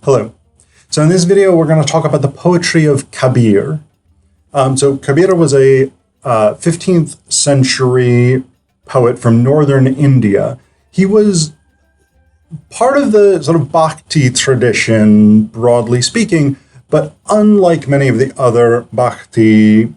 Hello. So in this video, we're going to talk about the poetry of Kabir. So Kabir was a 15th century poet from northern India. He was part of the sort of Bakhti tradition, broadly speaking, but unlike many of the other Bakhti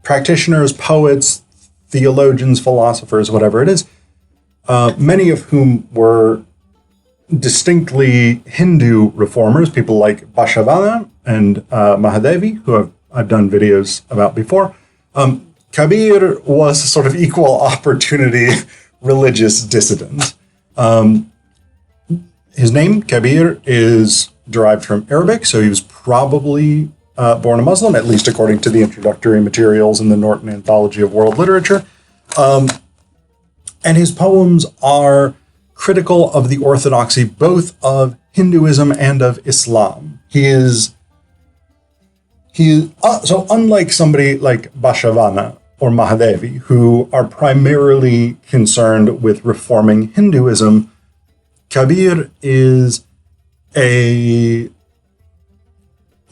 practitioners, poets, theologians, philosophers, whatever it is, many of whom were distinctly Hindu reformers, people like Bashavana and Mahadevi, who I've done videos about before. Kabir was a sort of equal opportunity religious dissident. His name, Kabir, is derived from Arabic, so he was probably born a Muslim, at least according to the introductory materials in the Norton Anthology of World Literature. And his poems are critical of the orthodoxy both of Hinduism and of Islam. So unlike somebody like Bashavana or Mahadevi, who are primarily concerned with reforming Hinduism, Kabir is he's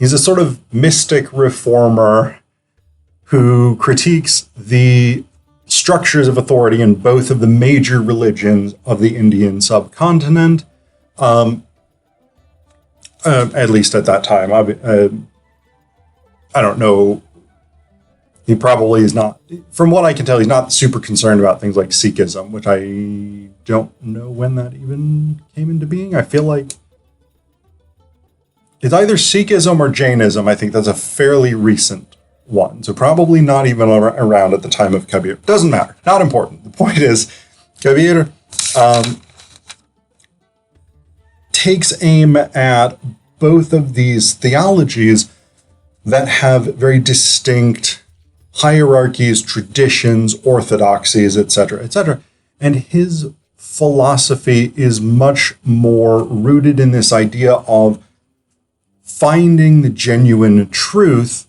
a sort of mystic reformer who critiques the structures of authority in both of the major religions of the Indian subcontinent, at least at that time. I don't know. He probably is not, from what I can tell, he's not super concerned about things like Sikhism, which I don't know when that even came into being. I feel like it's either Sikhism or Jainism. I think that's a fairly recent one. So probably not even around at the time of Kabir. Doesn't matter. Not important. The point is, Kabir takes aim at both of these theologies that have very distinct hierarchies, traditions, orthodoxies, etc., etc. And his philosophy is much more rooted in this idea of finding the genuine truth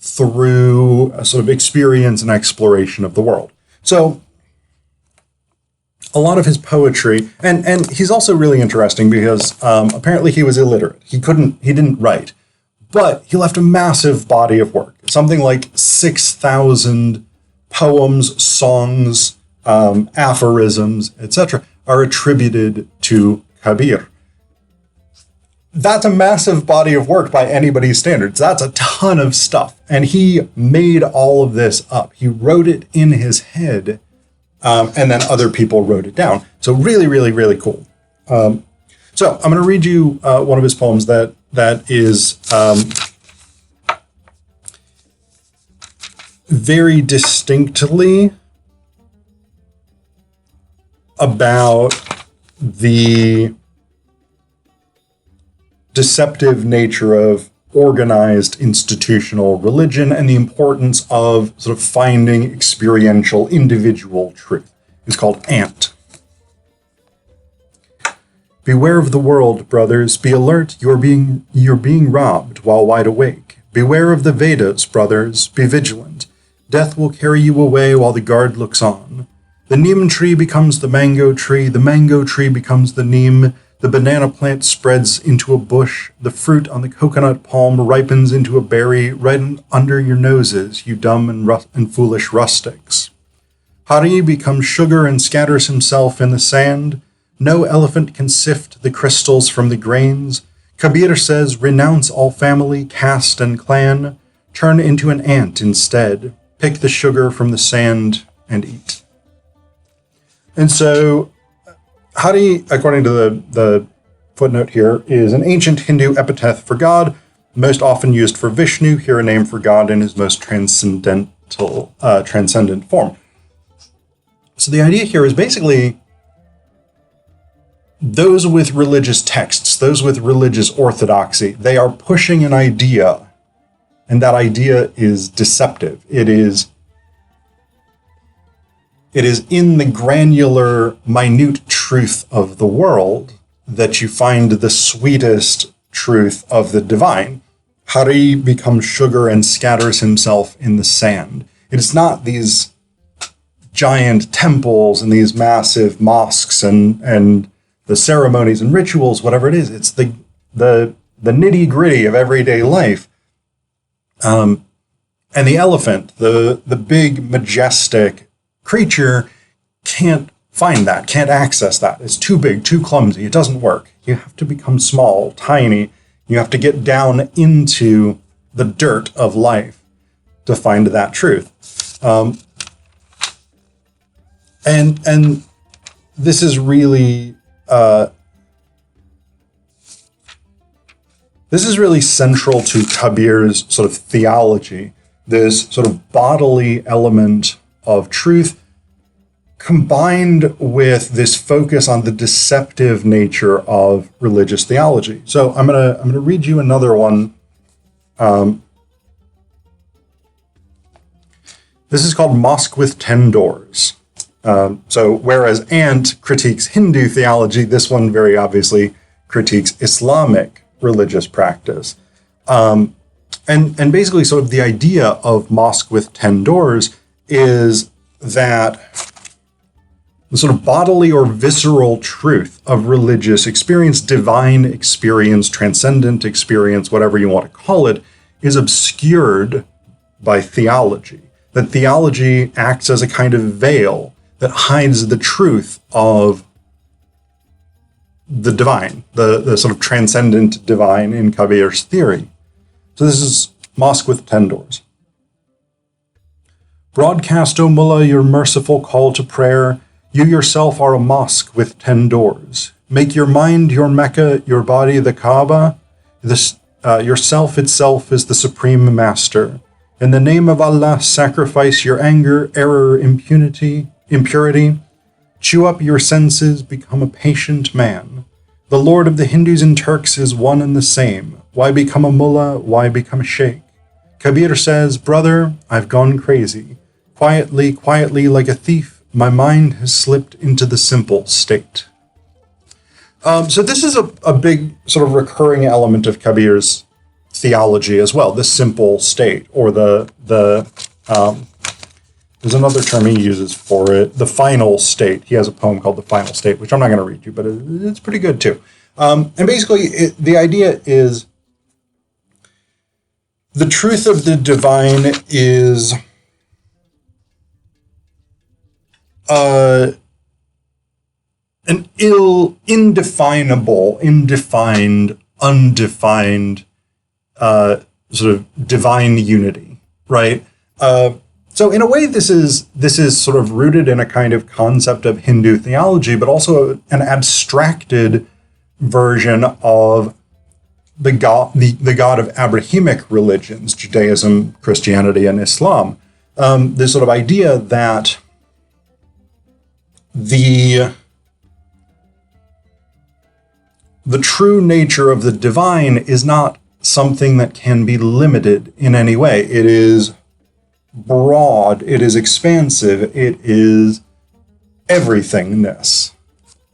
through a sort of experience and exploration of the world. So a lot of his poetry, and he's also really interesting because apparently he was illiterate. He didn't write, but he left a massive body of work. Something like 6,000 poems, songs, aphorisms, etc. are attributed to Kabir. That's a massive body of work by anybody's standards. That's a ton of stuff. And he made all of this up. He wrote it in his head, and then other people wrote it down. So really, really, really cool. So I'm going to read you one of his poems that is very distinctly about the deceptive nature of organized institutional religion and the importance of sort of finding experiential individual truth. It's called Ant. Beware of the world, brothers. Be alert. You're being robbed while wide awake. Beware of the Vedas, brothers. Be vigilant. Death will carry you away while the guard looks on. The neem tree becomes the mango tree becomes the neem. The banana plant spreads into a bush. The fruit on the coconut palm ripens into a berry right under your noses, you dumb and foolish rustics. Hari becomes sugar and scatters himself in the sand. No elephant can sift the crystals from the grains. Kabir says, renounce all family, caste, and clan. Turn into an ant instead. Pick the sugar from the sand and eat. And so Hari, according to the footnote here, is an ancient Hindu epithet for God, most often used for Vishnu, here a name for God in his most transcendent form. So the idea here is basically those with religious texts, those with religious orthodoxy, they are pushing an idea, and that idea is deceptive. It is in the granular, minute truth of the world that you find the sweetest truth of the divine. Hari becomes sugar and scatters himself in the sand. It is not these giant temples and these massive mosques and the ceremonies and rituals, whatever it is. It's the nitty gritty of everyday life. And the elephant, the big, majestic creature, can't find that, can't access that. It's too big, too clumsy. It doesn't work. You have to become small, tiny. You have to get down into the dirt of life to find that truth. And this is really central to Kabir's sort of theology, this sort of bodily element of truth combined with this focus on the deceptive nature of religious theology. So I'm gonna read you another one. This is called Mosque with 10 Doors. So whereas Ant critiques Hindu theology, this one very obviously critiques Islamic religious practice. And basically sort of the idea of Mosque with 10 Doors is that the sort of bodily or visceral truth of religious experience, divine experience, transcendent experience, whatever you want to call it, is obscured by theology. That theology acts as a kind of veil that hides the truth of the divine, the sort of transcendent divine in Kabir's theory. So this is Mosque with 10 Doors. Broadcast, O Mullah, your merciful call to prayer. You yourself are a mosque with 10 doors. Make your mind your Mecca, your body the Kaaba. Yourself itself is the supreme master. In the name of Allah, sacrifice your anger, error, impurity. Chew up your senses, become a patient man. The Lord of the Hindus and Turks is one and the same. Why become a mullah? Why become a sheikh? Kabir says, brother, I've gone crazy. Quietly, like a thief, my mind has slipped into the simple state. So this is a big sort of recurring element of Kabir's theology as well, the simple state, or there's another term he uses for it, the final state. He has a poem called The Final State, which I'm not going to read you, but it's pretty good too. And basically, the idea is the truth of the divine is an undefined, undefined sort of divine unity, right? So in a way, this is sort of rooted in a kind of concept of Hindu theology, but also an abstracted version of the God of Abrahamic religions, Judaism, Christianity, and Islam. This sort of idea that the true nature of the divine is not something that can be limited in any way. It is broad, it is expansive, it is everythingness.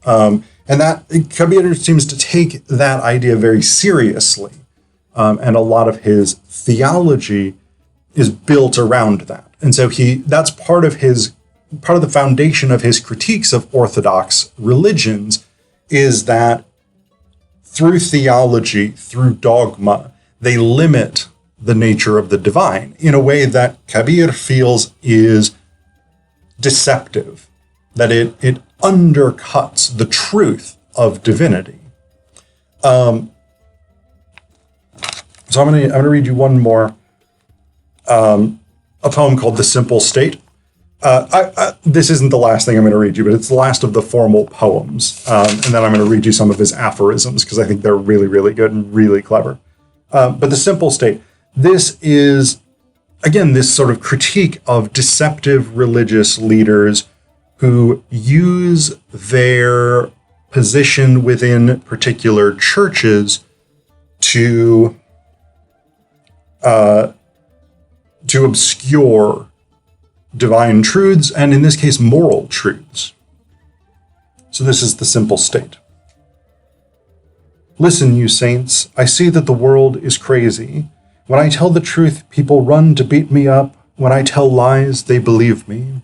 And that Kabir seems to take that idea very seriously. And a lot of his theology is built around that. And so that's part of the foundation of his critiques of Orthodox religions is that through theology, through dogma, they limit the nature of the divine in a way that Kabir feels is deceptive, that it undercuts the truth of divinity. So I'm gonna read you one more, a poem called The Simple State. This isn't the last thing I'm going to read you, but it's the last of the formal poems. And then I'm going to read you some of his aphorisms because I think they're really, really good and really clever. But The Simple State, this is, again, this sort of critique of deceptive religious leaders who use their position within particular churches to obscure divine truths, and in this case, moral truths. So this is The Simple State. Listen, you saints, I see that the world is crazy. When I tell the truth, people run to beat me up. When I tell lies, they believe me.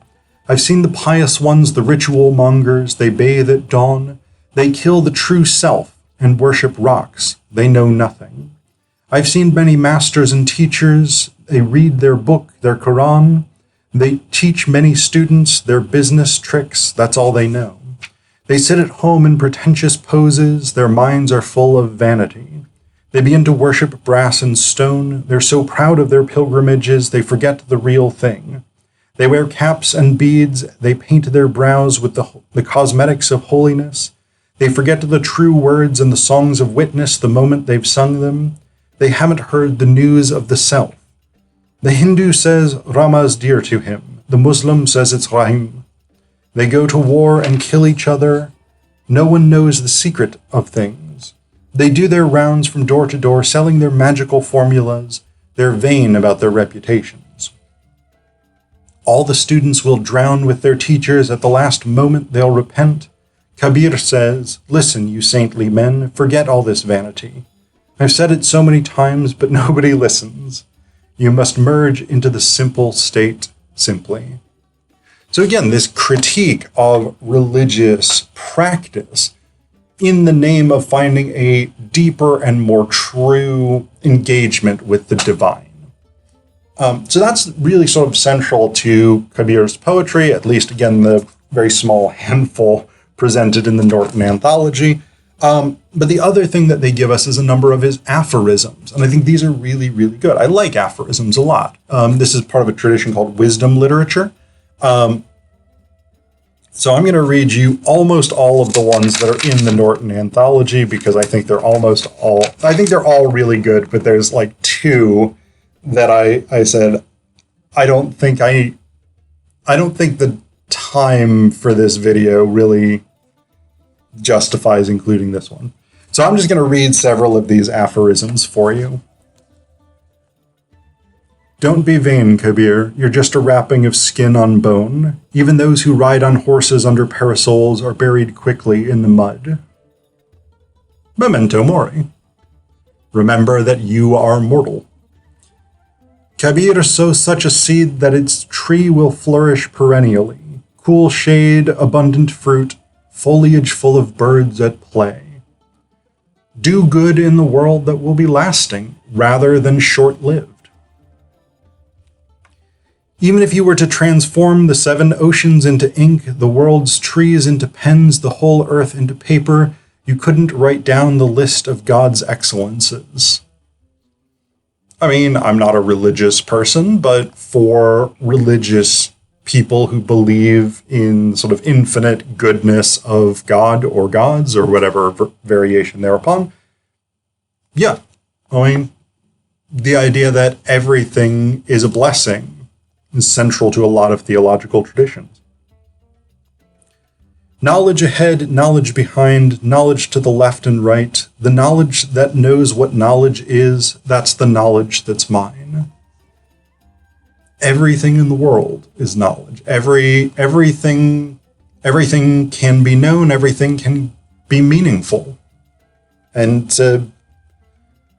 I've seen the pious ones, the ritual mongers, they bathe at dawn. They kill the true self and worship rocks. They know nothing. I've seen many masters and teachers. They read their book, their Quran. They teach many students their business tricks. That's all they know. They sit at home in pretentious poses. Their minds are full of vanity. They begin to worship brass and stone. They're so proud of their pilgrimages, they forget the real thing. They wear caps and beads. They paint their brows with the cosmetics of holiness. They forget the true words and the songs of witness the moment they've sung them. They haven't heard the news of the self. The Hindu says Rama's dear to him. The Muslim says it's Rahim. They go to war and kill each other. No one knows the secret of things. They do their rounds from door to door, selling their magical formulas. They're vain about their reputations. All the students will drown with their teachers. At the last moment, they'll repent. Kabir says, listen, you saintly men, forget all this vanity. I've said it so many times, but nobody listens. You must merge into the simple state simply. So again, this critique of religious practice in the name of finding a deeper and more true engagement with the divine. So that's really sort of central to Kabir's poetry, at least again, the very small handful presented in the Norton Anthology. But the other thing that they give us is a number of his aphorisms. And I think these are really, really good. I like aphorisms a lot. This is part of a tradition called wisdom literature. So I'm going to read you almost all of the ones that are in the Norton Anthology because I think they're all really good, but there's like two that I said, I don't think the time for this video really justifies including this one. So I'm just going to read several of these aphorisms for you. Don't be vain, Kabir. You're just a wrapping of skin on bone. Even those who ride on horses under parasols are buried quickly in the mud. Memento mori. Remember that you are mortal. Kabir sows such a seed that its tree will flourish perennially. Cool shade, abundant fruit, foliage full of birds at play. Do good in the world that will be lasting, rather than short-lived. Even if you were to transform the 7 oceans into ink, the world's trees into pens, the whole earth into paper, you couldn't write down the list of God's excellences. I mean, I'm not a religious person, but for religious people who believe in sort of infinite goodness of God or gods or whatever variation thereupon, yeah, I mean, the idea that everything is a blessing is central to a lot of theological traditions. Knowledge ahead, knowledge behind, knowledge to the left and right. The knowledge that knows what knowledge is, that's the knowledge that's mine. Everything in the world is knowledge. Everything can be known, everything can be meaningful. And to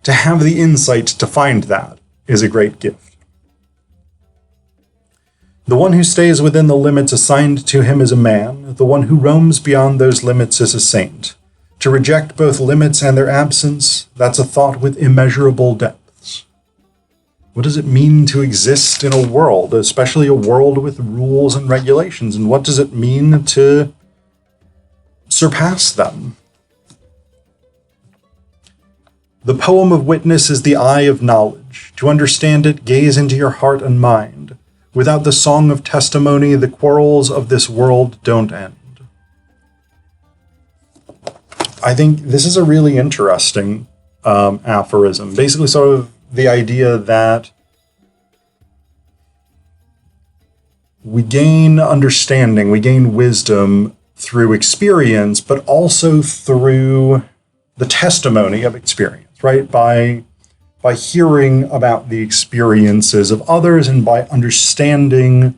have the insight to find that is a great gift. The one who stays within the limits assigned to him is a man. The one who roams beyond those limits is a saint. To reject both limits and their absence, that's a thought with immeasurable depths. What does it mean to exist in a world, especially a world with rules and regulations? And what does it mean to surpass them? The poem of witness is the eye of knowledge. To understand it, gaze into your heart and mind. Without the song of testimony, the quarrels of this world don't end. I think this is a really interesting aphorism. Basically, sort of the idea that we gain understanding, we gain wisdom through experience, but also through the testimony of experience, right? By hearing about the experiences of others and by understanding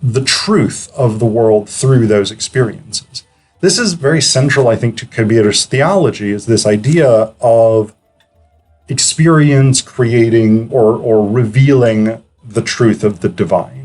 the truth of the world through those experiences. This is very central, I think, to Kabir's theology, is this idea of experience creating or revealing the truth of the divine.